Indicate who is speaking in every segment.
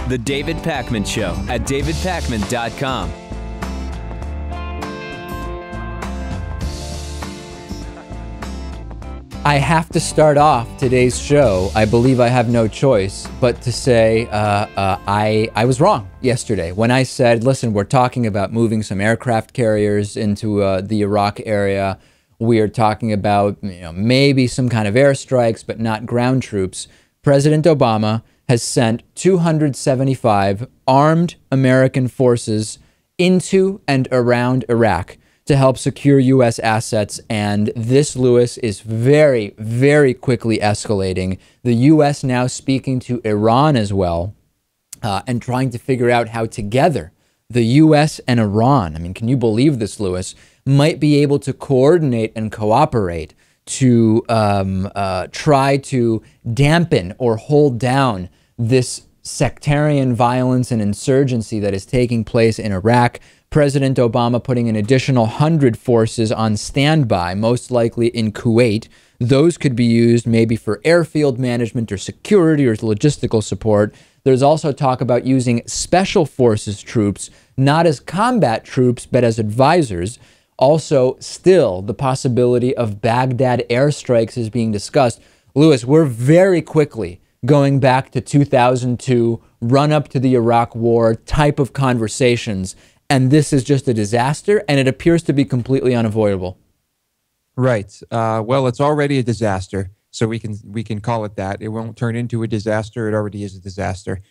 Speaker 1: The David Pakman Show at davidpakman.com.
Speaker 2: I have to start off today's show, I believe I have no choice, but to say I was wrong yesterday when I said, listen, we're talking about moving some aircraft carriers into the Iraq area. We are talking about maybe some kind of airstrikes, but not ground troops. President Obama has sent 275 armed American forces into and around Iraq to help secure U.S. assets. And this, Lewis, is very, very quickly escalating. The U.S. now speaking to Iran as well and trying to figure out how together the U.S. and Iran, I mean, can you believe this, Lewis, might be able to coordinate and cooperate to try to dampen or hold down this sectarian violence and insurgency that is taking place in Iraq. President Obama putting an additional 100 forces on standby, most likely in Kuwait. Those could be used maybe for airfield management or security or logistical support. There's also talk about using special forces troops, not as combat troops, but as advisors. Also, still, the possibility of Baghdad airstrikes is being discussed. Lewis, we're very quickly going back to 2002, run up to the Iraq War type of conversations. And this is just a disaster, and it appears to be completely unavoidable.
Speaker 3: Right. Well, it's already a disaster, so we can call it that. It won't turn into a disaster. It already is a disaster.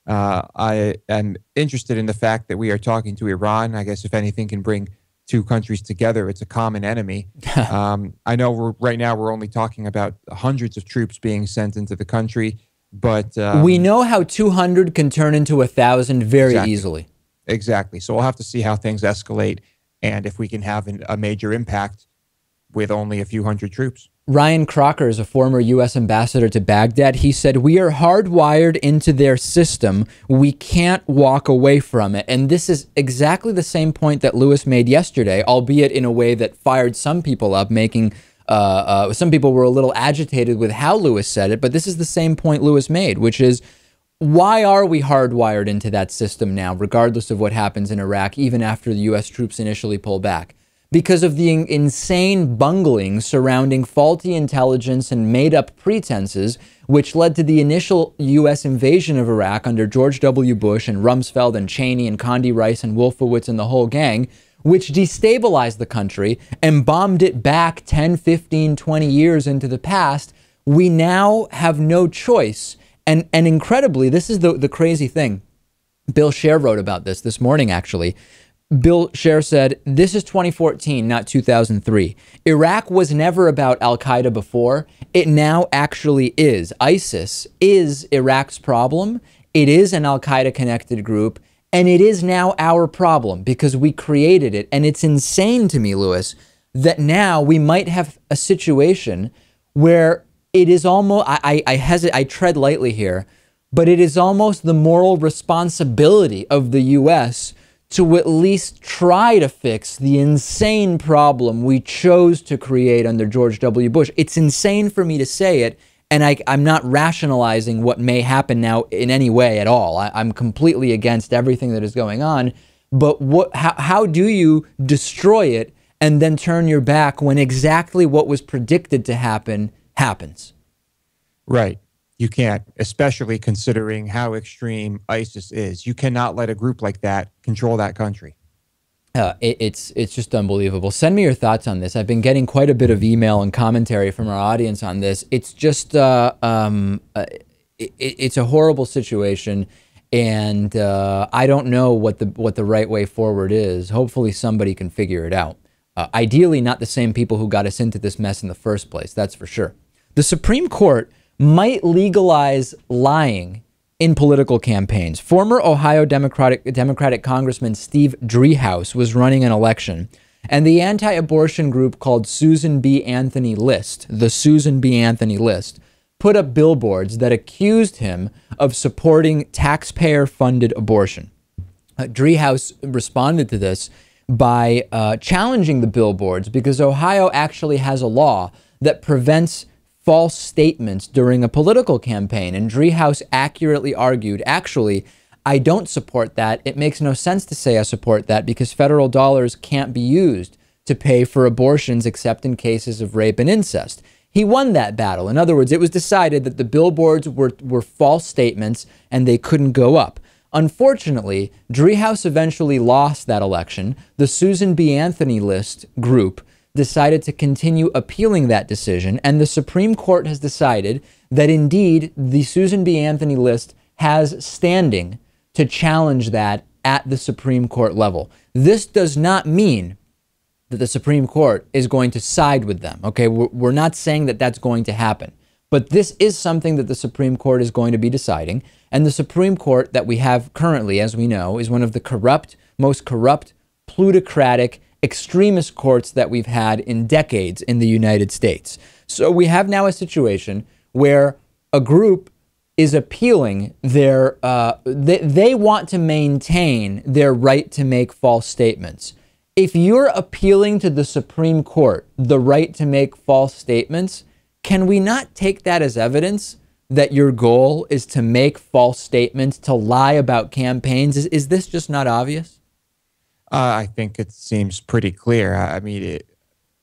Speaker 3: I am interested in the fact that we are talking to Iran. I guess if anything can bring two countries together, it's a common enemy. I know right now we're only talking about hundreds of troops being sent into the country, but
Speaker 2: we know how 200 can turn into 1,000 very easily.
Speaker 3: Exactly. So we'll have to see how things escalate and if we can have a major impact with only a few hundred troops.
Speaker 2: Ryan Crocker is a former U.S. ambassador to Baghdad. He said, we are hardwired into their system. We can't walk away from it. And this is exactly the same point that Lewis made yesterday, albeit in a way that fired some people up, making some people were a little agitated with how Lewis said it. But this is the same point Lewis made, which is, why are we hardwired into that system now, regardless of what happens in Iraq, even after the U.S. troops initially pull back? Because of the insane bungling surrounding faulty intelligence and made-up pretenses, which led to the initial U.S. invasion of Iraq under George W. Bush and Rumsfeld and Cheney and Condi Rice and Wolfowitz and the whole gang, which destabilized the country and bombed it back 10, 15, 20 years into the past. We now have no choice. And incredibly, this is the crazy thing. Bill Scher wrote about this morning, actually. Bill Scher said, this is 2014, not 2003. Iraq was never about Al-Qaeda before. It now actually is. ISIS is Iraq's problem. It is an Al-Qaeda connected group. And it is now our problem because we created it. And it's insane to me, Lewis, that now we might have a situation where it is almost, I tread lightly here, but it is almost the moral responsibility of the U.S. to at least try to fix the insane problem we chose to create under George W. Bush. It's insane for me to say it, and I'm not rationalizing what may happen now in any way at all. I'm completely against everything that is going on, but how do you destroy it and then turn your back when exactly what was predicted to happen happens?
Speaker 3: Right. You can't, especially considering how extreme ISIS is. You cannot let a group like that control that country.
Speaker 2: It's just unbelievable. Send me your thoughts on this. I've been getting quite a bit of email and commentary from our audience on this. It's just it's a horrible situation, and I don't know what the right way forward is. Hopefully somebody can figure it out. Ideally, not the same people who got us into this mess in the first place, that's for sure. The Supreme Court might legalize lying in political campaigns. Former Ohio Democratic Congressman Steve Driehaus was running an election, and the anti-abortion group called Susan B. Anthony List, the Susan B. Anthony List, put up billboards that accused him of supporting taxpayer-funded abortion. Driehaus responded to this by challenging the billboards because Ohio actually has a law that prevents false statements during a political campaign. And Driehaus accurately argued, actually, I don't support that. It makes no sense to say I support that because federal dollars can't be used to pay for abortions except in cases of rape and incest. He won that battle. In other words, it was decided that the billboards were false statements and they couldn't go up. Unfortunately, Driehaus eventually lost that election. The Susan B. Anthony list group decided to continue appealing that decision, and the Supreme Court has decided that indeed the Susan B. Anthony list has standing to challenge that at the Supreme Court level. This does not mean that the Supreme Court is going to side with them. Okay, we're not saying that that's going to happen, but this is something that the Supreme Court is going to be deciding. And the Supreme Court that we have currently, as we know, is one of the most corrupt, plutocratic, extremist courts that we've had in decades in the United States. So we have now a situation where a group is appealing their, they want to maintain their right to make false statements. If you're appealing to the Supreme Court the right to make false statements, can we not take that as evidence that your goal is to make false statements, to lie about campaigns? Is this just not obvious?
Speaker 3: I think it seems pretty clear. I mean,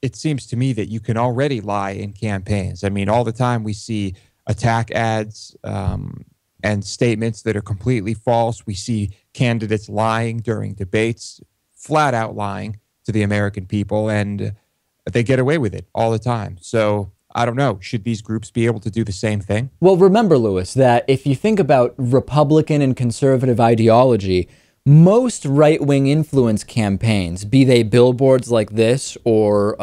Speaker 3: it seems to me that you can already lie in campaigns. I mean, all the time we see attack ads and statements that are completely false. We see candidates lying during debates, flat out lying to the American people, and they get away with it all the time. So I don't know. Should these groups be able to do the same thing?
Speaker 2: Well, remember, Lewis, that if you think about Republican and conservative ideology, most right-wing influence campaigns, be they billboards like this or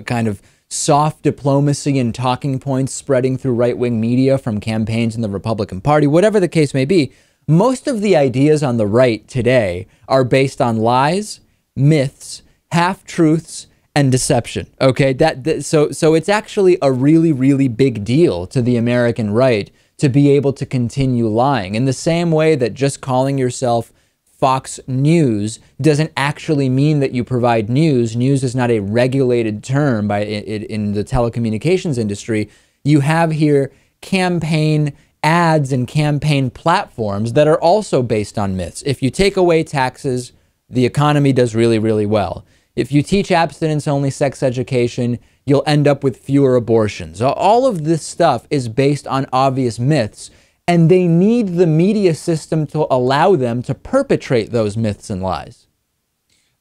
Speaker 2: kind of soft diplomacy and talking points spreading through right-wing media from campaigns in the Republican Party, whatever the case may be, most of the ideas on the right today are based on lies, myths, half-truths, and deception. Okay, so it's actually a really, really big deal to the American right to be able to continue lying in the same way that just calling yourself Fox News doesn't actually mean that you provide news. News is not a regulated term in the telecommunications industry. You have here campaign ads and campaign platforms that are also based on myths. If you take away taxes, the economy does really, really well. If you teach abstinence-only sex education, you'll end up with fewer abortions. All of this stuff is based on obvious myths, and they need the media system to allow them to perpetrate those myths and lies.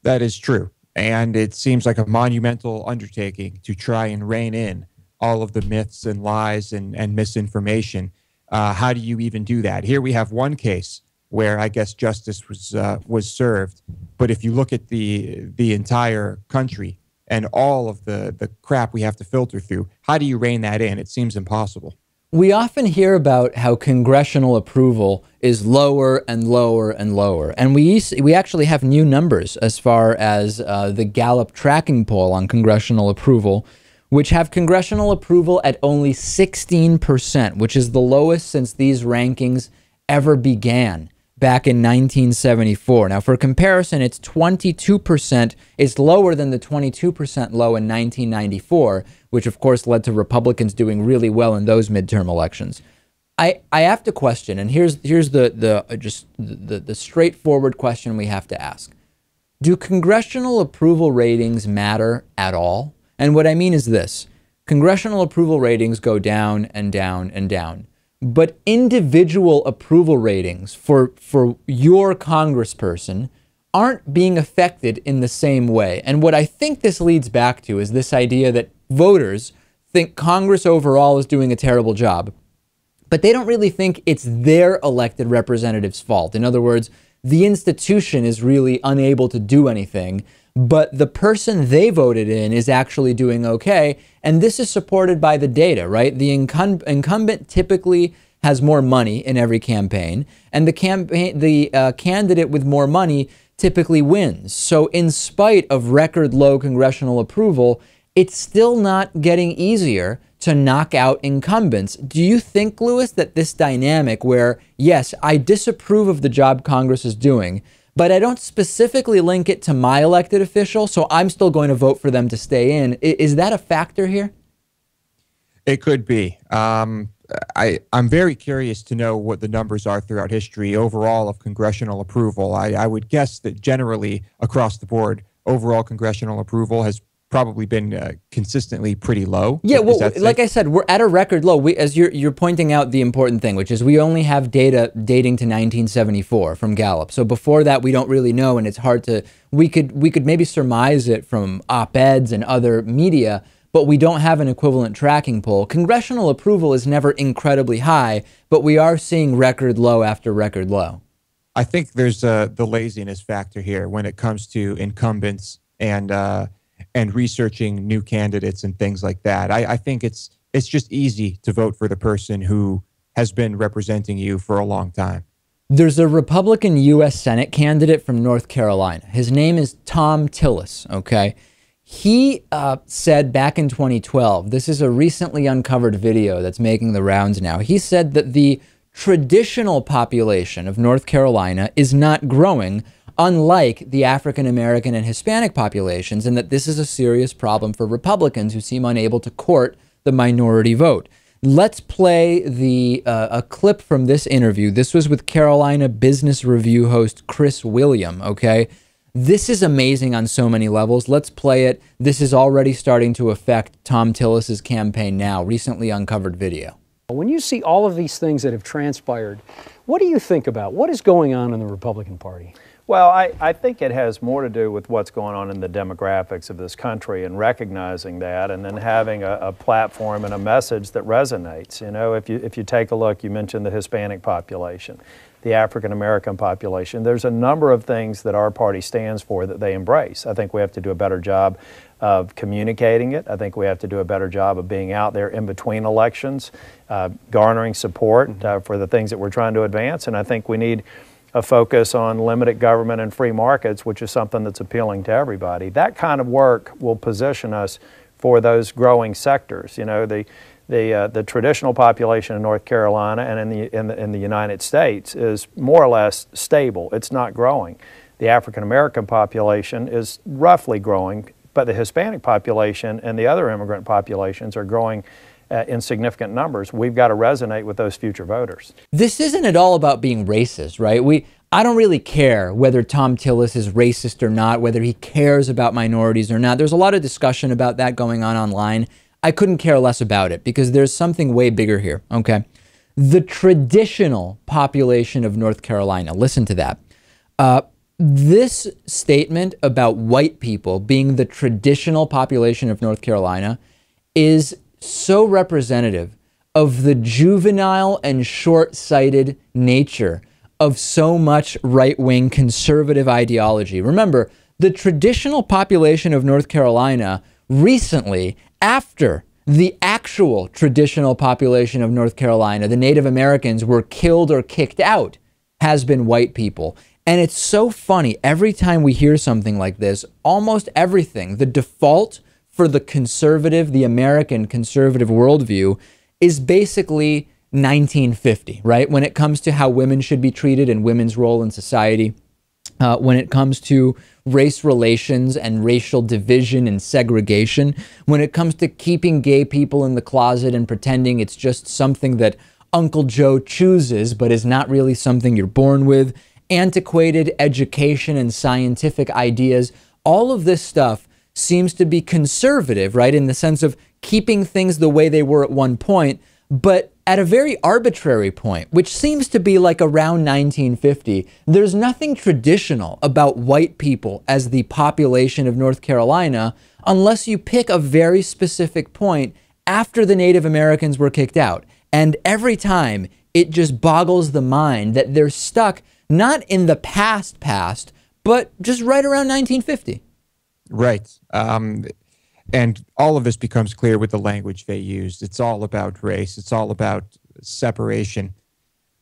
Speaker 3: That is true. And it seems like a monumental undertaking to try and rein in all of the myths and lies and misinformation. How do you even do that? Here we have one case where I guess justice was served. But if you look at the entire country and all of the crap we have to filter through, how do you rein that in? It seems impossible.
Speaker 2: We often hear about how congressional approval is lower and lower and lower. And we actually have new numbers as far as the Gallup tracking poll on congressional approval, which have congressional approval at only 16%, which is the lowest since these rankings ever began back in 1974. Now, for comparison, it's 22%. It's lower than the 22% low in 1994, which of course led to Republicans doing really well in those midterm elections. I have to question, and here's the straightforward question we have to ask. Do congressional approval ratings matter at all? And what I mean is this. Congressional approval ratings go down and down and down. But individual approval ratings for your congressperson aren't being affected in the same way. And what I think this leads back to is this idea that voters think Congress overall is doing a terrible job, but they don't really think it's their elected representatives' fault. In other words, the institution is really unable to do anything, but the person they voted in is actually doing okay. And this is supported by the data, right? The incumbent typically has more money in every campaign, and the candidate with more money typically wins. So in spite of record low congressional approval, it's still not getting easier to knock out incumbents. Do you think, Lewis, that this dynamic where, yes, I disapprove of the job Congress is doing, but I don't specifically link it to my elected official, so I'm still going to vote for them to stay in, is that a factor here?
Speaker 3: It could be. I'm very curious to know what the numbers are throughout history overall of congressional approval. I would guess that generally across the board, overall congressional approval has probably been consistently pretty low.
Speaker 2: Yeah,
Speaker 3: Is
Speaker 2: well,
Speaker 3: that
Speaker 2: like
Speaker 3: safe?
Speaker 2: I said, we're at a record low. As you're pointing out the important thing, which is we only have data dating to 1974 from Gallup. So before that, we don't really know, and it's hard to. We could maybe surmise it from op-eds and other media, but we don't have an equivalent tracking poll. Congressional approval is never incredibly high, but we are seeing record low after record low.
Speaker 3: I think there's the laziness factor here when it comes to incumbents and researching new candidates and things like that. I think it's just easy to vote for the person who has been representing you for a long time.
Speaker 2: There's a Republican U.S. Senate candidate from North Carolina. His name is Tom Tillis, okay? He said back in 2012, this is a recently uncovered video that's making the rounds now. He said that the traditional population of North Carolina is not growing, unlike the African American and Hispanic populations, and that this is a serious problem for Republicans who seem unable to court the minority vote. Let's play a clip from this interview. This was with Carolina Business Review host Chris William, okay? This is amazing on so many levels. Let's play it. This is already starting to affect Tom Tillis's campaign now, recently uncovered video.
Speaker 4: When you see all of these things that have transpired, what do you think about? What is going on in the Republican Party?
Speaker 5: Well, I think it has more to do with what's going on in the demographics of this country and recognizing that, and then having a platform and a message that resonates. You know, if you take a look, you mentioned the Hispanic population, the African American population. There's a number of things that our party stands for that they embrace. I think we have to do a better job of communicating it. I think we have to do a better job of being out there in between elections, garnering support for the things that we're trying to advance. And I think we need a focus on limited government and free markets, which is something that's appealing to everybody. That kind of work will position us for those growing sectors. You know, the traditional population in North Carolina and in the United States is more or less stable. It's not growing. The African American population is roughly growing, but the Hispanic population and the other immigrant populations are growing in significant numbers. We've got to resonate with those future voters.
Speaker 2: This isn't at all about being racist, right? I don't really care whether Tom Tillis is racist or not, whether he cares about minorities or not. There's a lot of discussion about that going on online. I couldn't care less about it because there's something way bigger here, okay? The traditional population of North Carolina, listen to that. This statement about white people being the traditional population of North Carolina is so representative of the juvenile and short-sighted nature of so much right-wing conservative ideology. Remember, the traditional population of North Carolina recently, after the actual traditional population of North Carolina, the Native Americans, were killed or kicked out, has been white people. And it's so funny, every time we hear something like this, almost everything, the default for the conservative, the American conservative worldview is basically 1950, right? When it comes to how women should be treated and women's role in society, when it comes to race relations and racial division and segregation, when it comes to keeping gay people in the closet and pretending it's just something that Uncle Joe chooses, but is not really something you're born with, antiquated education and scientific ideas, all of this stuff seems to be conservative, right? In the sense of keeping things the way they were at one point, but at a very arbitrary point, which seems to be like around 1950. There's nothing traditional about white people as the population of North Carolina unless you pick a very specific point after the Native Americans were kicked out. And every time it just boggles the mind that they're stuck not in the past, but just right around 1950.
Speaker 3: Right. And all of this becomes clear with the language they used. It's all about race. It's all about separation.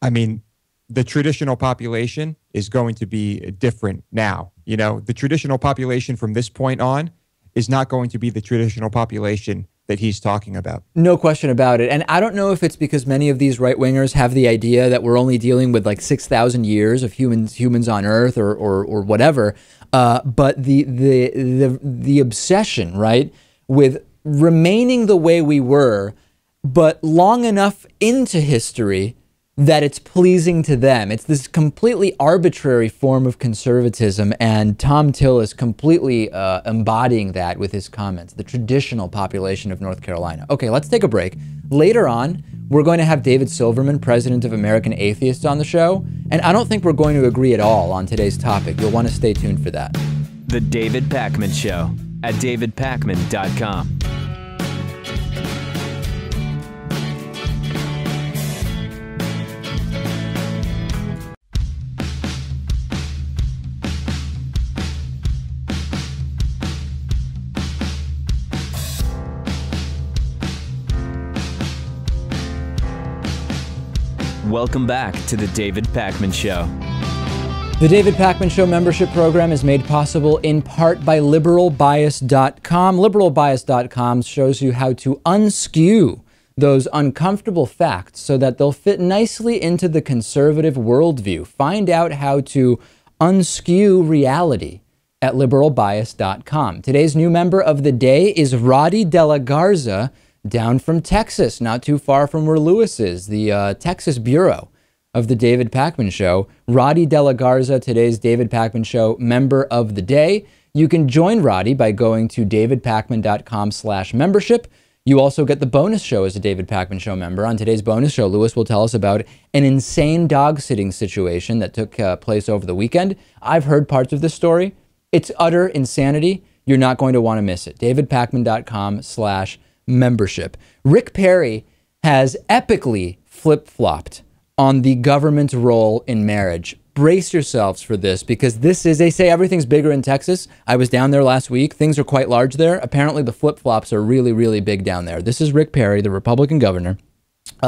Speaker 3: I mean, the traditional population is going to be different now. You know, the traditional population from this point on is not going to be the traditional population that he's talking about.
Speaker 2: No question about it. And I don't know if it's because many of these right-wingers have the idea that we're only dealing with like 6,000 years of humans on Earth or whatever. But the obsession, right, with remaining the way we were but long enough into history that it's pleasing to them. It's this completely arbitrary form of conservatism, and Tom Till is completely embodying that with his comments, the traditional population of North Carolina. Okay, let's take a break. Later on, we're going to have David Silverman, president of American Atheists, on the show, and I don't think we're going to agree at all on today's topic. You'll want to stay tuned for that.
Speaker 1: The David Pakman Show at davidpakman.com. Welcome back to the David Pakman Show.
Speaker 2: The David Pakman Show membership program is made possible in part by liberalbias.com. Liberalbias.com shows you how to unskew those uncomfortable facts so that they'll fit nicely into the conservative worldview. Find out how to unskew reality at liberalbias.com. Today's new member of the day is Roddy De La Garza, down from Texas, not too far from where Lewis is, the Texas Bureau of the David Pakman Show. Roddy De La Garza, today's David Pakman Show member of the day. You can join Roddy by going to davidpakman.com/membership. You also get the bonus show as a David Pakman Show member. On today's bonus show, Lewis will tell us about an insane dog sitting situation that took place over the weekend. I've heard parts of this story. It's utter insanity. You're not going to want to miss it. davidpakman.com/membership. Rick Perry has epically flip-flopped on the government's role in marriage. Brace yourselves for this, because this is, they say everything's bigger in Texas. I was down there last week. Things are quite large there. Apparently the flip-flops are really, really big down there. This is Rick Perry, the Republican governor.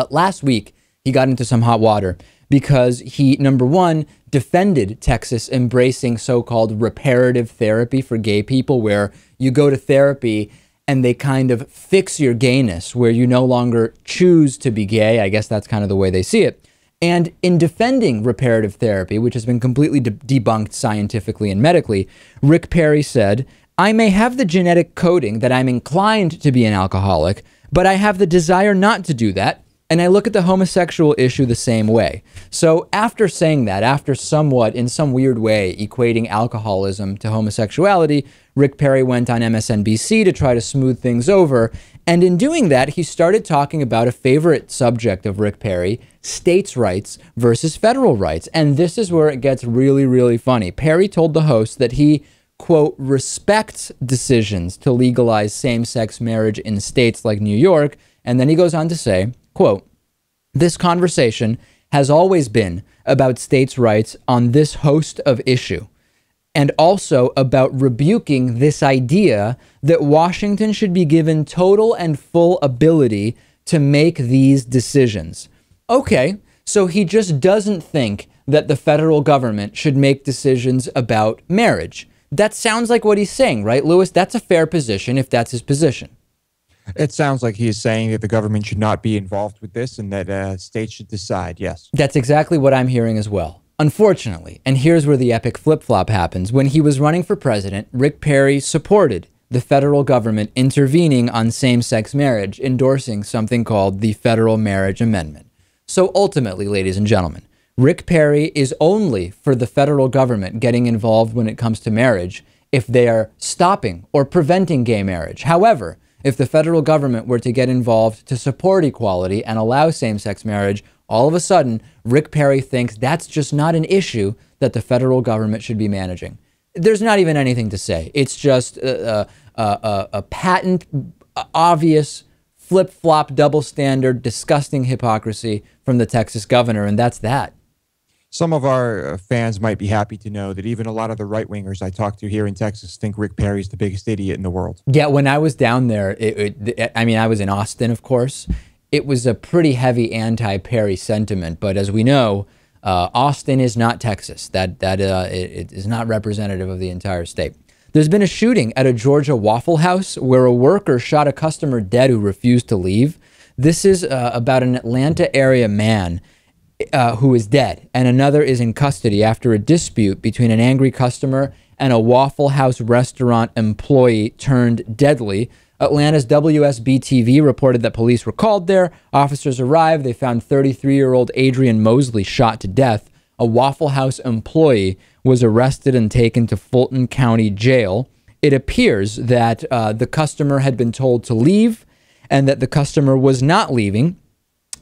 Speaker 2: Last week, he got into some hot water because he, number one, defended Texas embracing so-called reparative therapy for gay people, where you go to therapy and they kind of fix your gayness, where you no longer choose to be gay. I guess that's kind of the way they see it. And in defending reparative therapy, which has been completely debunked scientifically and medically, Rick Perry said, "I may have the genetic coding that I'm inclined to be an alcoholic, but I have the desire not to do that. And I look at the homosexual issue the same way." So after saying that, after somewhat, in some weird way, equating alcoholism to homosexuality, Rick Perry went on MSNBC to try to smooth things over. And in doing that, he started talking about a favorite subject of Rick Perry, states' rights versus federal rights. And this is where it gets really, really funny. Perry told the host that he, quote, respects decisions to legalize same-sex marriage in states like New York. And then he goes on to say, quote, "This conversation has always been about states' rights on this host of issue, and also about rebuking this idea that Washington should be given total and full ability to make these decisions." Okay, so he just doesn't think that the federal government should make decisions about marriage. That sounds like what he's saying, right, Lewis? That's a fair position if that's his position.
Speaker 3: It sounds like he is saying that the government should not be involved with this and that states should decide, yes.
Speaker 2: That's exactly what I'm hearing as well. Unfortunately, and here's where the epic flip-flop happens, when he was running for president, Rick Perry supported the federal government intervening on same-sex marriage, endorsing something called the Federal Marriage Amendment. So ultimately, ladies and gentlemen, Rick Perry is only for the federal government getting involved when it comes to marriage if they are stopping or preventing gay marriage. However, if the federal government were to get involved to support equality and allow same-sex marriage, all of a sudden, Rick Perry thinks that's just not an issue that the federal government should be managing. There's not even anything to say. It's just a patent, obvious, flip-flop, double standard, disgusting hypocrisy from the Texas governor, and that's that.
Speaker 3: Some of our fans might be happy to know that even a lot of the right-wingers I talk to here in Texas think Rick Perry's the biggest idiot in the world.
Speaker 2: Yeah, when I was down there, I mean, I was in Austin, of course. It was a pretty heavy anti-Perry sentiment, but as we know, Austin is not Texas. It is not representative of the entire state. There's been a shooting at a Georgia Waffle House where a worker shot a customer dead who refused to leave. This is about an Atlanta area man who is dead, and another is in custody after a dispute between an angry customer and a Waffle House restaurant employee turned deadly. Atlanta's WSB-TV reported that police were called there. Officers arrived. They found 33-year-old Adrian Mosley shot to death. A Waffle House employee was arrested and taken to Fulton County Jail. It appears that the customer had been told to leave and that the customer was not leaving.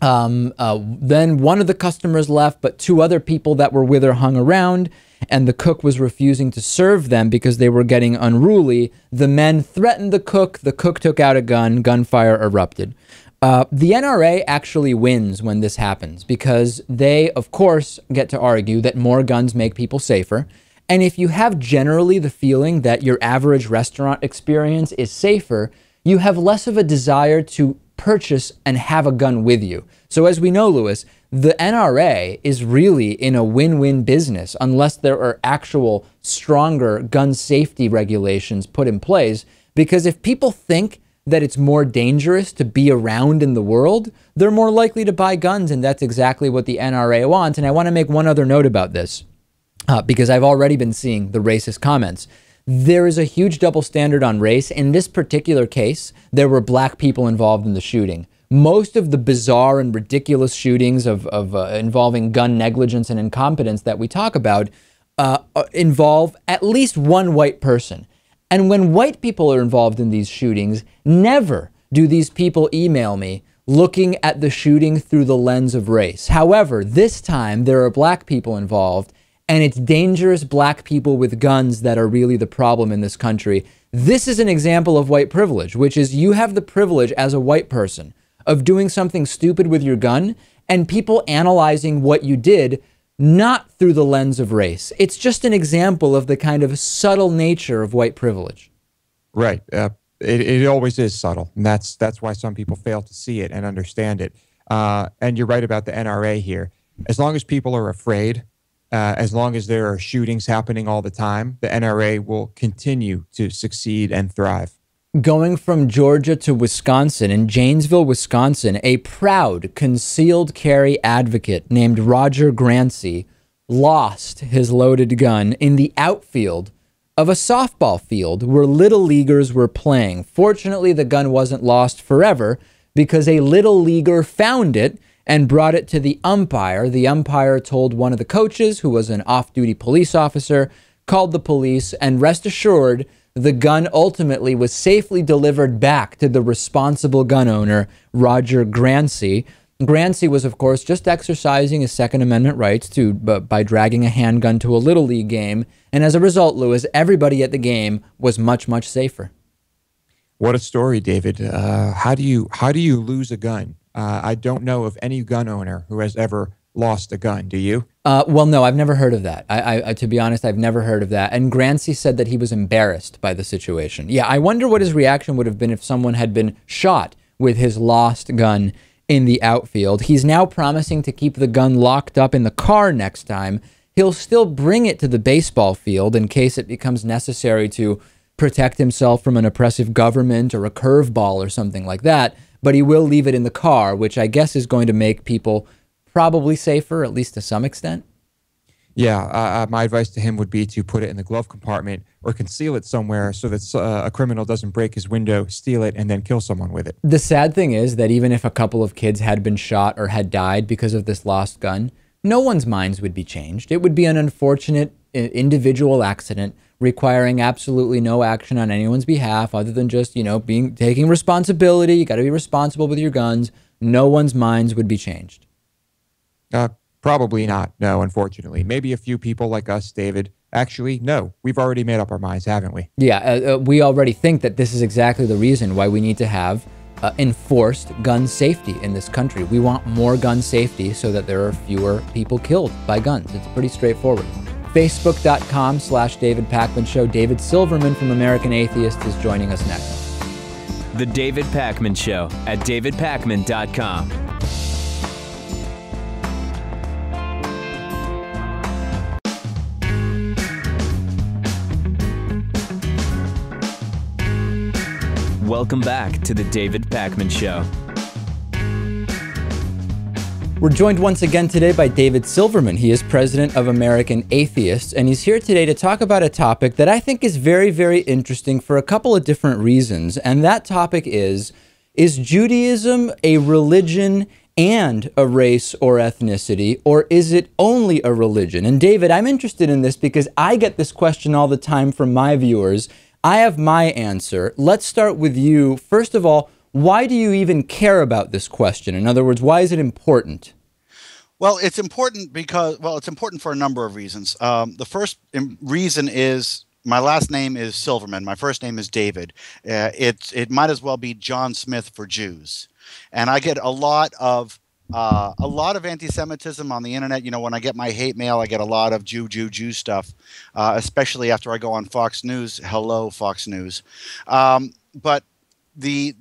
Speaker 2: Then one of the customers left, but two other people that were with her hung around, and the cook was refusing to serve them because they were getting unruly. The men threatened the cook. The cook took out a gun. Gunfire erupted. The NRA actually wins when this happens because they, of course, get to argue that more guns make people safer. And if you have generally the feeling that your average restaurant experience is safer, you have less of a desire to purchase and have a gun with you. So as we know, Lewis, the NRA is really in a win-win business unless there are actual stronger gun safety regulations put in place. Because if people think that it's more dangerous to be around in the world, they're more likely to buy guns, and that's exactly what the NRA wants. And I want to make one other note about this, because I've already been seeing the racist comments. There is a huge double standard on race. In this particular case, there were black people involved in the shooting. Most of the bizarre and ridiculous shootings involving gun negligence and incompetence that we talk about involve at least one white person. And when white people are involved in these shootings, never do these people email me looking at the shooting through the lens of race. However, this time there are black people involved, and it's dangerous black people with guns that are really the problem in this country. This is an example of white privilege, which is you have the privilege as a white person of doing something stupid with your gun and people analyzing what you did not through the lens of race. It's just an example of the kind of subtle nature of white privilege.
Speaker 3: Right. It always is subtle, and that's why some people fail to see it and understand it. And you're right about the NRA here. As long as people are afraid, as long as there are shootings happening all the time, the NRA will continue to succeed and thrive.
Speaker 2: Going from Georgia to Wisconsin, in Janesville, Wisconsin, a proud concealed carry advocate named Roger Grancy lost his loaded gun in the outfield of a softball field where little leaguers were playing. Fortunately, the gun wasn't lost forever because a little leaguer found it and brought it to the umpire. The umpire told one of the coaches, who was an off-duty police officer, called the police, and rest assured, the gun ultimately was safely delivered back to the responsible gun owner, Roger Grancy. Grancy was, of course, just exercising his Second Amendment rights by dragging a handgun to a Little League game. And as a result, Lewis, everybody at the game was much, much safer.
Speaker 3: What a story, David. How do you lose a gun? I don't know of any gun owner who has ever lost a gun. Do you?
Speaker 2: Well, no, I've never heard of that. I to be honest, I've never heard of that. And Grancy said that he was embarrassed by the situation. Yeah, I wonder what his reaction would have been if someone had been shot with his lost gun in the outfield. He's now promising to keep the gun locked up in the car next time. He'll still bring it to the baseball field in case it becomes necessary to protect himself from an oppressive government or a curveball or something like that. But he will leave it in the car, which I guess is going to make people probably safer, at least to some extent.
Speaker 3: Yeah, my advice to him would be to put it in the glove compartment or conceal it somewhere so that a criminal doesn't break his window, steal it, and then kill someone with it.
Speaker 2: The sad thing is that even if a couple of kids had been shot or had died because of this lost gun, no one's minds would be changed. It would be an unfortunate individual accident requiring absolutely no action on anyone's behalf other than just, taking responsibility. You got to be responsible with your guns. No one's minds would be changed.
Speaker 3: Probably not. No, unfortunately. Maybe a few people like us, David. Actually, no. We've already made up our minds, haven't we?
Speaker 2: Yeah, we already think that this is exactly the reason why we need to have enforced gun safety in this country. We want more gun safety so that there are fewer people killed by guns. It's pretty straightforward. Facebook.com/David Pakman Show. David Silverman from American Atheist is joining us next.
Speaker 1: The David Pakman Show at davidpakman.com. Welcome back to the David Pakman Show.
Speaker 2: We're joined once again today by David Silverman. He is president of American Atheists, and he's here today to talk about a topic that I think is very, very interesting for a couple of different reasons. And that topic is Judaism a religion and a race or ethnicity, or is it only a religion? And David, I'm interested in this because I get this question all the time from my viewers. I have my answer. Let's start with you. First of all, why do you even care about this question? In other words, why is it important?
Speaker 6: Well, it's important because, it's important for a number of reasons. The first reason is my last name is Silverman. My first name is David. It might as well be John Smith for Jews. And I get a lot of anti-Semitism on the internet. You know, when I get my hate mail, I get a lot of Jew stuff, especially after I go on Fox News. Hello, Fox News. But the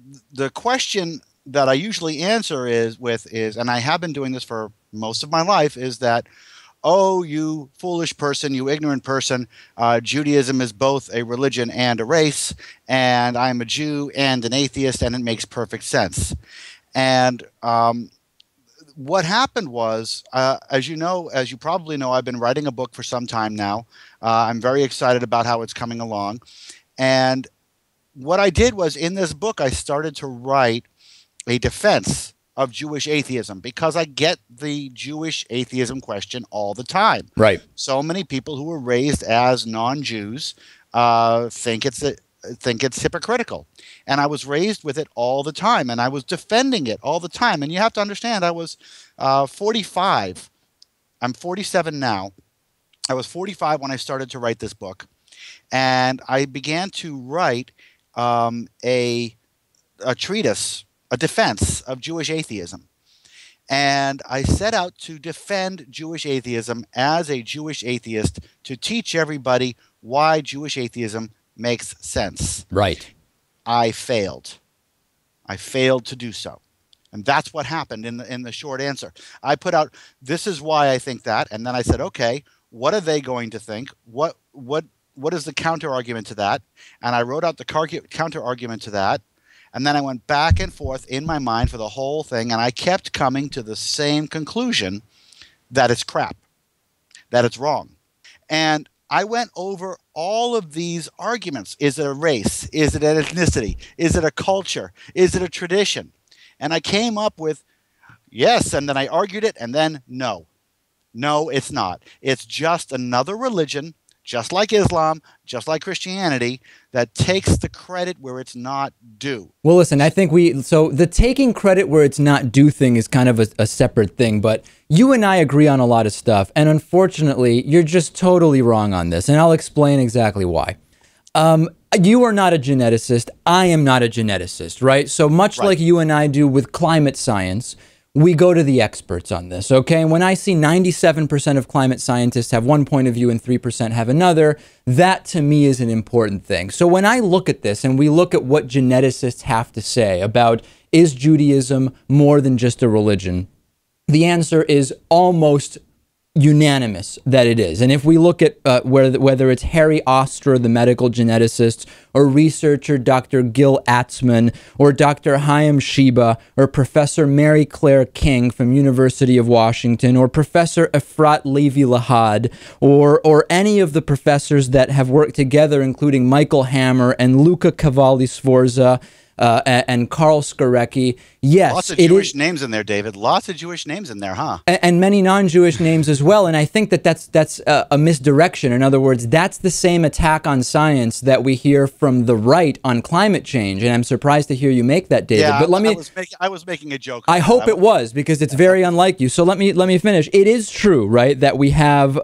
Speaker 6: question that I usually answer is, and I have been doing this for most of my life, is that, oh, you foolish person, you ignorant person, Judaism is both a religion and a race, and I'm a Jew and an atheist, and it makes perfect sense. And what happened was, as you probably know, I've been writing a book for some time now. I'm very excited about how it's coming along. And what I did was, in this book, I started to write a defense of Jewish atheism, because I get the Jewish atheism question all the time.
Speaker 2: Right.
Speaker 6: So many people who were raised as non-Jews think it's hypocritical. And I was raised with it all the time, and I was defending it all the time. And you have to understand, I was 45. I'm 47 now. I was 45 when I started to write this book. And I began to write a treatise, a defense of Jewish atheism. And I set out to defend Jewish atheism as a Jewish atheist, to teach everybody why Jewish atheism makes sense.
Speaker 2: Right.
Speaker 6: I failed. I failed to do so. And that's what happened in the short answer. I put out, this is why I think that. And then I said, okay, what are they going to think? What is the counter argument to that? And I wrote out the counter argument to that. And then I went back and forth in my mind for the whole thing. And I kept coming to the same conclusion, that it's crap, that it's wrong. And I went over all of these arguments. Is it a race? Is it an ethnicity? Is it a culture? Is it a tradition? And I came up with yes, and then I argued it, and then no. No, it's not. It's just another religion, just like Islam, just like Christianity, that takes the credit where it's not due.
Speaker 2: Well, listen, I think so the taking credit where it's not due thing is kind of a separate thing, but you and I agree on a lot of stuff, and unfortunately, you're just totally wrong on this, and I'll explain exactly why. You are not a geneticist. I am not a geneticist, right? So much like you and I do with climate science, we go to the experts on this, okay? And when I see 97% of climate scientists have one point of view and 3% have another, that to me is an important thing. So when I look at this and we look at what geneticists have to say about, is Judaism more than just a religion, the answer is almost unanimous that it is. And if we look at whether it's Harry Oster, the medical geneticist, or researcher Dr. Gil Atzman, or Dr. Chaim Sheba, or Professor Mary Claire King from University of Washington, or Professor Efrat Levi-Lahad, or any of the professors that have worked together, including Michael Hammer and Luca Cavalli-Sforza, and Carl Skorecki. Yes,
Speaker 6: lots of Jewish names in there, David. Lots of Jewish names in there, huh?
Speaker 2: And many non-Jewish names as well. And I think that's a misdirection. In other words, that's the same attack on science that we hear from the right on climate change. And I'm surprised to hear you make that, David.
Speaker 6: Yeah,
Speaker 2: but
Speaker 6: I was making a joke.
Speaker 2: I hope it was, because it's very unlike you. So let me finish. It is true, right, that we have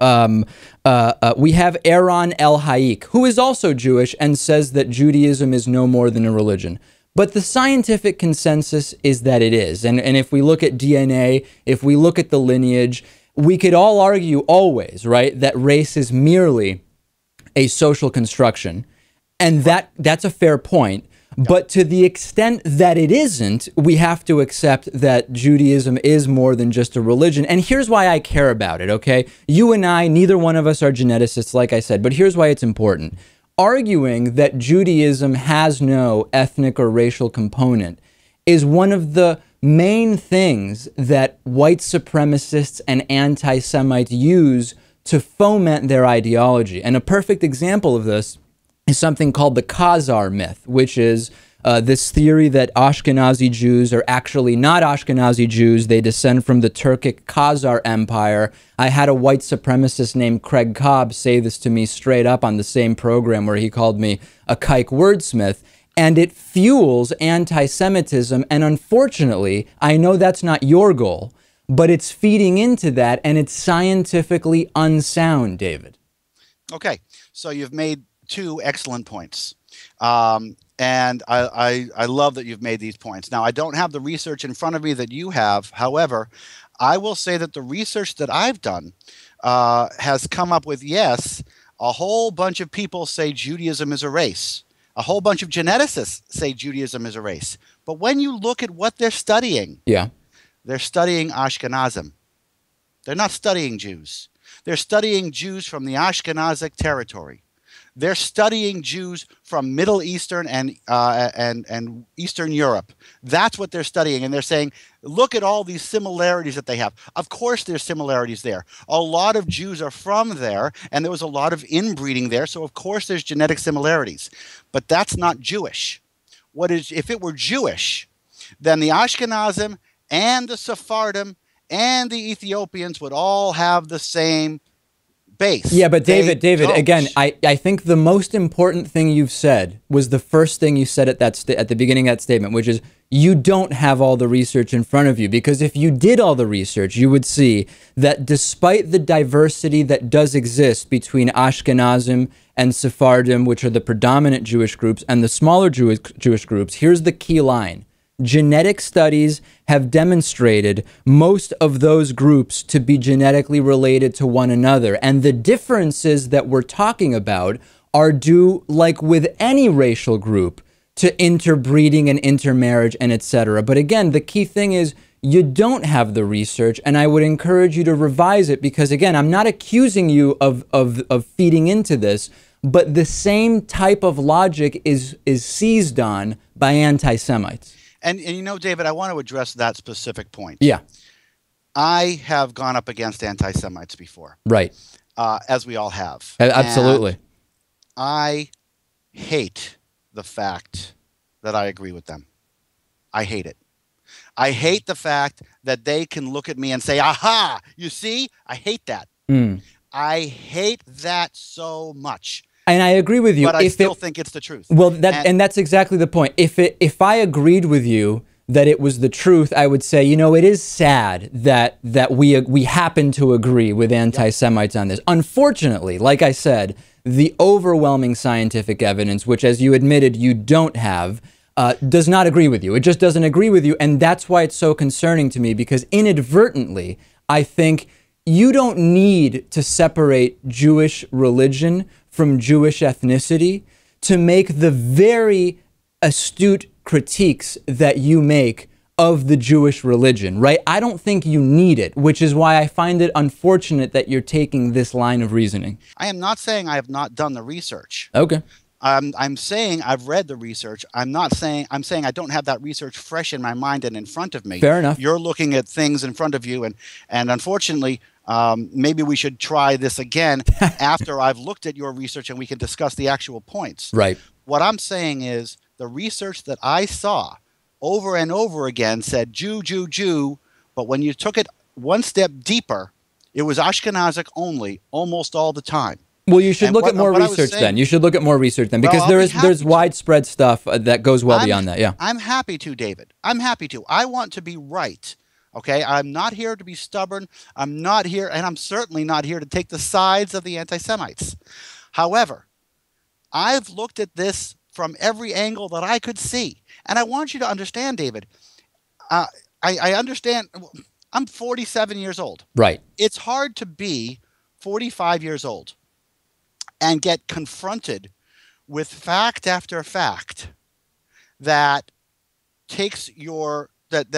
Speaker 2: Aaron El-Haik, who is also Jewish and says that Judaism is no more than a religion. But the scientific consensus is that it is. And if we look at DNA, if we look at the lineage, we could all argue always, right, that race is merely a social construction. And that's a fair point. But to the extent that it isn't, we have to accept that Judaism is more than just a religion. And here's why I care about it, okay? You and I, neither one of us are geneticists, like I said, but here's why it's important. Arguing that Judaism has no ethnic or racial component is one of the main things that white supremacists and anti-Semites use to foment their ideology. And a perfect example of this is something called the Khazar myth, which is this theory that Ashkenazi Jews are actually not Ashkenazi Jews. They descend from the Turkic Khazar Empire. I had a white supremacist named Craig Cobb say this to me straight up on the same program where he called me a kike wordsmith. And it fuels anti-Semitism. And unfortunately, I know that's not your goal, but it's feeding into that, and it's scientifically unsound, David.
Speaker 6: Okay, so you've made two excellent points. And I love that you've made these points. Now, I don't have the research in front of me that you have. However, I will say that the research that I've done has come up with, yes, a whole bunch of people say Judaism is a race. A whole bunch of geneticists say Judaism is a race. But when you look at what they're studying, they're studying Ashkenazim. They're not studying Jews. They're studying Jews from the Ashkenazic territory. They're studying Jews from Middle Eastern and Eastern Europe. That's what they're studying. And they're saying, look at all these similarities that they have. Of course, there's similarities there. A lot of Jews are from there, and there was a lot of inbreeding there. So, of course, there's genetic similarities. But that's not Jewish. If it were Jewish, then the Ashkenazim and the Sephardim and the Ethiopians would all have the same base.
Speaker 2: Yeah, but David, again, I think the most important thing you've said was the first thing you said at the beginning of that statement, which is you don't have all the research in front of you, because if you did all the research, you would see that despite the diversity that does exist between Ashkenazim and Sephardim, which are the predominant Jewish groups, and the smaller Jewish groups, here's the key line. Genetic studies have demonstrated most of those groups to be genetically related to one another. And the differences that we're talking about are due, like with any racial group, to interbreeding and intermarriage and etc. But again, the key thing is you don't have the research, and I would encourage you to revise it, because again, I'm not accusing you of feeding into this, but the same type of logic is seized on by anti-Semites.
Speaker 6: And you know, David, I want to address that specific point.
Speaker 2: Yeah.
Speaker 6: I have gone up against anti-Semites before.
Speaker 2: Right.
Speaker 6: As we all have.
Speaker 2: Absolutely.
Speaker 6: And I hate the fact that I agree with them. I hate it. I hate the fact that they can look at me and say, aha, you see? I hate that. I hate that so much. And I agree with you. But I still think it's the truth.
Speaker 2: Well, and that's exactly the point. If I agreed with you that it was the truth, I would say, you know, it is sad that we happen to agree with anti-Semites on this. Unfortunately, like I said, the overwhelming scientific evidence, which, as you admitted, you don't have, does not agree with you. It just doesn't agree with you, and that's why it's so concerning to me, because inadvertently, I think you don't need to separate Jewish religion from Jewish ethnicity to make the very astute critiques that you make of the Jewish religion, right? I don't think you need it, which is why I find it unfortunate that you're taking this line of reasoning.
Speaker 6: I am not saying I have not done the research.
Speaker 2: Okay.
Speaker 6: I'm saying I've read the research. I'm saying I don't have that research fresh in my mind and in front of me.
Speaker 2: Fair enough.
Speaker 6: You're looking at things in front of you, and unfortunately, maybe we should try this again after I've looked at your research and we can discuss the actual points.
Speaker 2: Right.
Speaker 6: What I'm saying is the research that I saw over and over again said Jew, Jew, Jew, but when you took it one step deeper, it was Ashkenazic only almost all the time.
Speaker 2: Well, you should look at more research then. You should look at more research then, because there's widespread stuff that goes well beyond that. Yeah.
Speaker 6: I'm happy to, David. I'm happy to. I want to be right. Okay, I'm not here to be stubborn. I'm not here, and I'm certainly not here to take the sides of the anti-Semites. However, I've looked at this from every angle that I could see. And I want you to understand, David, I understand. I'm 47 years old.
Speaker 2: Right.
Speaker 6: It's hard to be 45 years old and get confronted with fact after fact that takes your that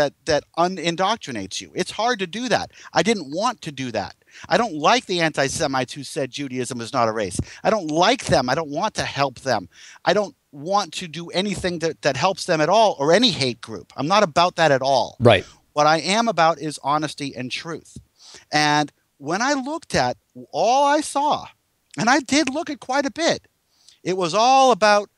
Speaker 6: indoctrinates you. It's hard to do that. I didn't want to do that. I don't like the anti-Semites who said Judaism is not a race. I don't like them. I don't want to help them. I don't want to do anything that helps them at all, or any hate group. I'm not about that at all.
Speaker 2: Right.
Speaker 6: What I am about is honesty and truth. And when I looked at all I saw, and I did look at quite a bit, it was all about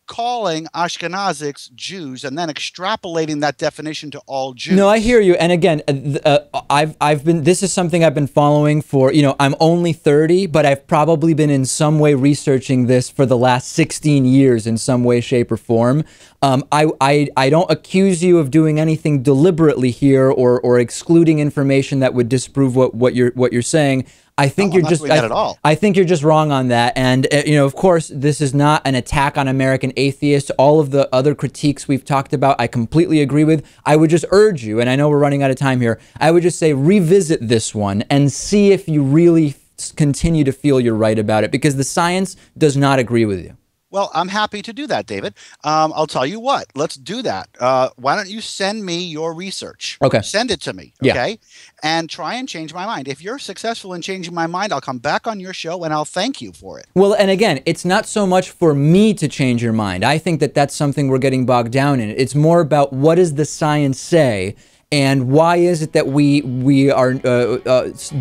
Speaker 6: calling Ashkenazics Jews and then extrapolating that definition to all Jews.
Speaker 2: No, I hear you. And again, this is something I've been following for, I'm only 30, but I've probably been in some way researching this for the last 16 years in some way, shape, or form. I don't accuse you of doing anything deliberately here or excluding information that would disprove what you're saying. I think you're just. I think you're just wrong on that, and of course, this is not an attack on American atheists. All of the other critiques we've talked about, I completely agree with. I would just urge you, and I know we're running out of time here. I would just say revisit this one and see if you really continue to feel you're right about it, because the science does not agree with you.
Speaker 6: Well, I'm happy to do that, David. I'll tell you what. Let's do that. Why don't you send me your research?
Speaker 2: Okay.
Speaker 6: Send it to me. Okay. Yeah. And try and change my mind. If you're successful in changing my mind, I'll come back on your show and I'll thank you for it.
Speaker 2: Well, and again, it's not so much for me to change your mind. I think that that's something we're getting bogged down in. It's more about what does the science say, and why is it that we are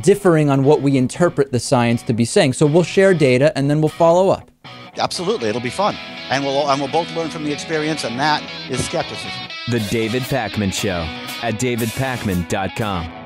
Speaker 2: differing on what we interpret the science to be saying. So we'll share data and then we'll follow up.
Speaker 6: Absolutely, it'll be fun, and we'll both learn from the experience, and that is skepticism.
Speaker 1: The David Pakman Show at davidpakman.com.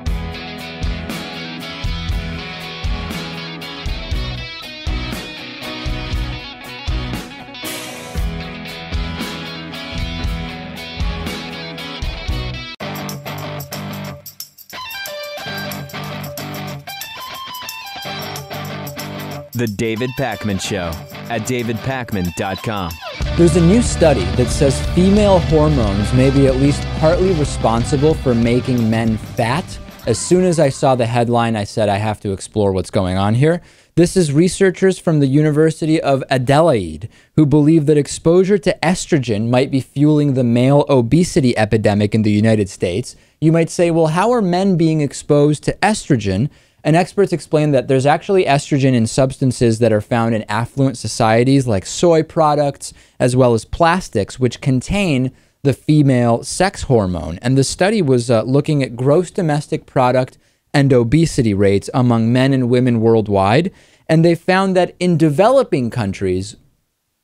Speaker 1: The David Pakman Show at davidpakman.com.
Speaker 2: There's a new study that says female hormones may be at least partly responsible for making men fat. As soon as I saw the headline, I said I have to explore what's going on here. This is researchers from the University of Adelaide who believe that exposure to estrogen might be fueling the male obesity epidemic in the United States. You might say, well, how are men being exposed to estrogen? And experts explain that there's actually estrogen in substances that are found in affluent societies like soy products, as well as plastics, which contain the female sex hormone. And the study was looking at gross domestic product and obesity rates among men and women worldwide. And they found that in developing countries,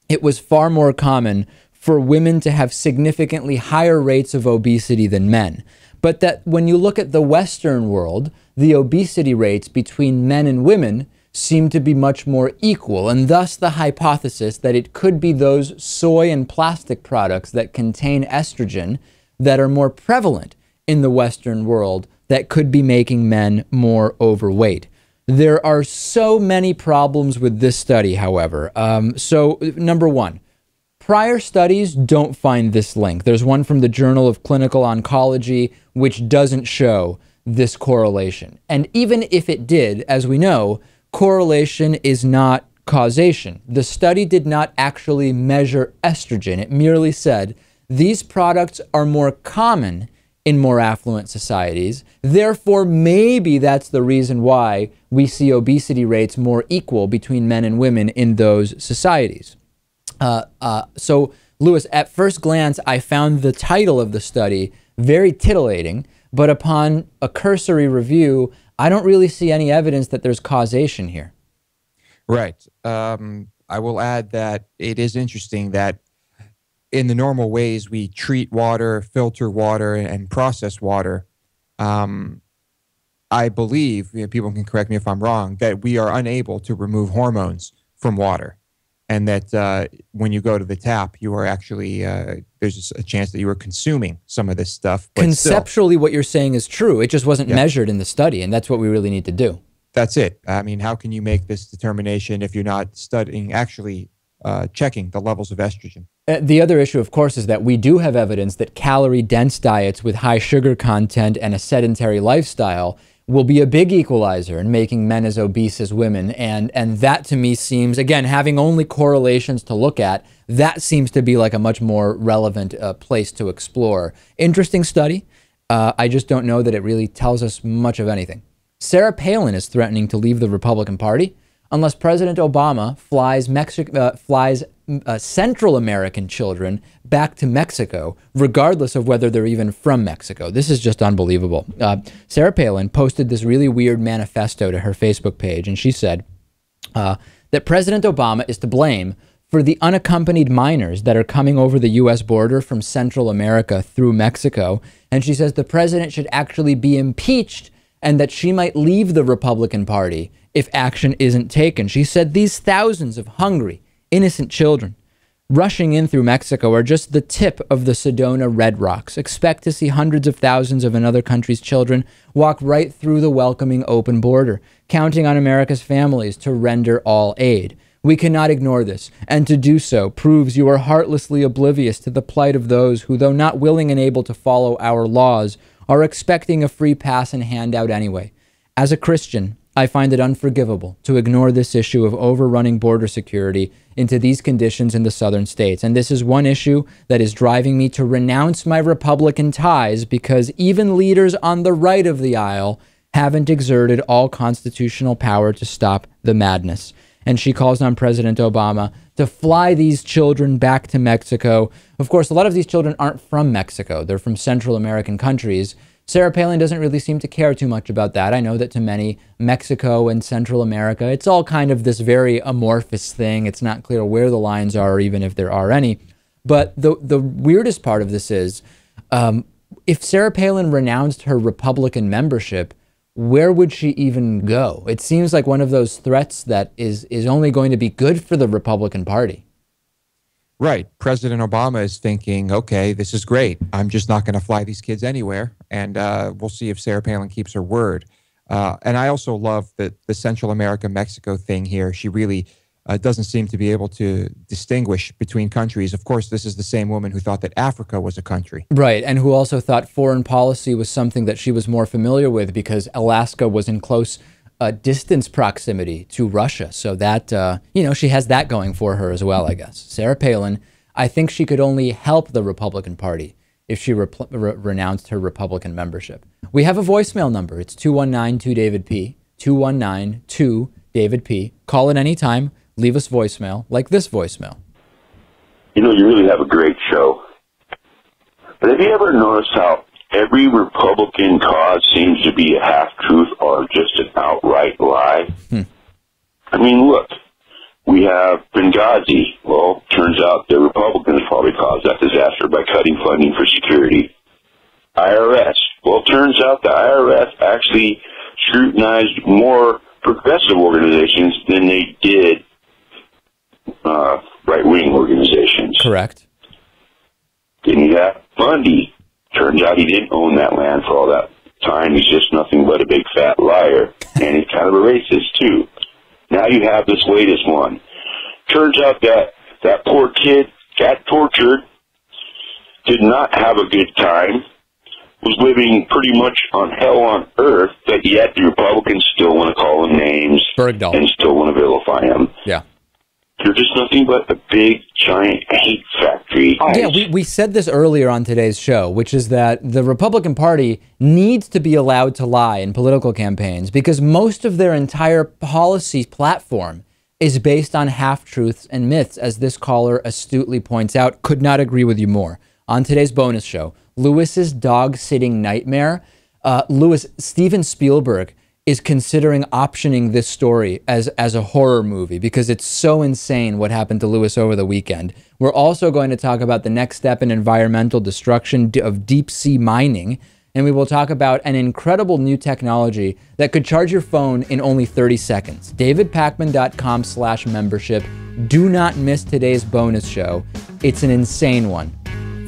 Speaker 2: it was far more common for women to have significantly higher rates of obesity than men. But that when you look at the Western world, the obesity rates between men and women seem to be much more equal, and thus the hypothesis that it could be those soy and plastic products that contain estrogen that are more prevalent in the Western world that could be making men more overweight. There are so many problems with this study, however. So number one, prior studies don't find this link. There's one from the Journal of Clinical Oncology which doesn't show this correlation. And even if it did, as we know, correlation is not causation. The study did not actually measure estrogen. It merely said these products are more common in more affluent societies. Therefore, maybe that's the reason why we see obesity rates more equal between men and women in those societies. So, Lewis, at first glance, I found the title of the study very titillating, but upon a cursory review, I don't really see any evidence that there's causation here.
Speaker 3: Right. I will add that it is interesting that in the normal ways we treat water, filter water, and process water, I believe, people can correct me if I'm wrong, that we are unable to remove hormones from water. And that when you go to the tap, you are actually, there's a chance that you are consuming some of this stuff. But
Speaker 2: conceptually,
Speaker 3: still,
Speaker 2: what you're saying is true. It just wasn't measured in the study, and that's what we really need to do.
Speaker 3: That's it. I mean, how can you make this determination if you're not studying, actually checking the levels of estrogen?
Speaker 2: The other issue, of course, is that we do have evidence that calorie-dense diets with high sugar content and a sedentary lifestyle will be a big equalizer in making men as obese as women. And that to me seems, again, having only correlations to look at, that seems to be like a much more relevant place to explore. Interesting study. I just don't know that it really tells us much of anything. Sarah Palin is threatening to leave the Republican Party unless President Obama flies Central American children back to Mexico, regardless of whether they're even from Mexico. This is just unbelievable. Sarah Palin posted this really weird manifesto to her Facebook page, and she said that President Obama is to blame for the unaccompanied minors that are coming over the U.S. border from Central America through Mexico. And she says the president should actually be impeached and that she might leave the Republican Party if action isn't taken. She said these thousands of hungry, innocent children rushing in through Mexico are just the tip of the Sedona Red Rocks. Expect to see hundreds of thousands of another country's children walk right through the welcoming open border, counting on America's families to render all aid. We cannot ignore this, and to do so proves you are heartlessly oblivious to the plight of those who, though not willing and able to follow our laws, are expecting a free pass and handout anyway. As a Christian, I find it unforgivable to ignore this issue of overrunning border security into these conditions in the southern states. And this is one issue that is driving me to renounce my Republican ties, because even leaders on the right of the aisle haven't exerted all constitutional power to stop the madness. And she calls on President Obama to fly these children back to Mexico. Of course, a lot of these children aren't from Mexico. They're from Central American countries. Sarah Palin doesn't really seem to care too much about that. I know that to many, Mexico and Central America, it's all kind of this very amorphous thing. It's not clear where the lines are, even if there are any. But the weirdest part of this is, if Sarah Palin renounced her Republican membership, where would she even go? It seems like one of those threats that is only going to be good for the Republican Party.
Speaker 3: Right. President Obama is thinking, okay, this is great. I'm just not going to fly these kids anywhere. And we'll see if Sarah Palin keeps her word. And I also love that the Central America-Mexico thing here. She really doesn't seem to be able to distinguish between countries. Of course, this is the same woman who thought that Africa was a country.
Speaker 2: Right, and who also thought foreign policy was something that she was more familiar with because Alaska was in close distance proximity to Russia. So that, she has that going for her as well, I guess. Sarah Palin, I think she could only help the Republican Party if she renounced her Republican membership. We have a voicemail number. It's 219-2-DAVID-P, 219-2-DAVID-P. Call at any time. Leave us voicemail, like this voicemail.
Speaker 7: You know, you really have a great show. But have you ever noticed how every Republican cause seems to be a half-truth or just an outright lie? I mean, look, we have Benghazi. Well, turns out the Republicans probably caused that disaster by cutting funding for security. IRS. Well, turns out the IRS actually scrutinized more progressive organizations than they did right-wing organizations.
Speaker 2: Correct.
Speaker 7: Then you have Bundy. Turns out he didn't own that land for all that time. He's just nothing but a big fat liar. And he's kind of a racist, too. Now you have this latest one. Turns out that poor kid got tortured, did not have a good time, was living pretty much on hell on earth, but yet the Republicans still want to call him names
Speaker 2: Bergdahl.
Speaker 7: And still want to vilify him.
Speaker 2: Yeah.
Speaker 7: They're just nothing but a big, giant hate factory.
Speaker 2: Yeah, we said this earlier on today's show, which is that the Republican Party needs to be allowed to lie in political campaigns because most of their entire policy platform is based on half-truths and myths, as this caller astutely points out. Could not agree with you more. On today's bonus show, Lewis's dog-sitting nightmare. Steven Spielberg is considering optioning this story as a horror movie because it's so insane what happened to Lewis over the weekend. We're also going to talk about the next step in environmental destruction of deep sea mining, and we will talk about an incredible new technology that could charge your phone in only 30 seconds. DavidPakman.com/membership. Do not miss today's bonus show. It's an insane one,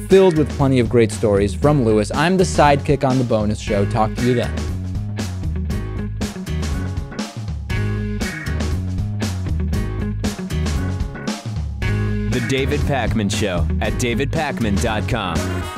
Speaker 2: filled with plenty of great stories from Lewis. I'm the sidekick on the bonus show. Talk to you then.
Speaker 1: The David Pakman Show at davidpakman.com.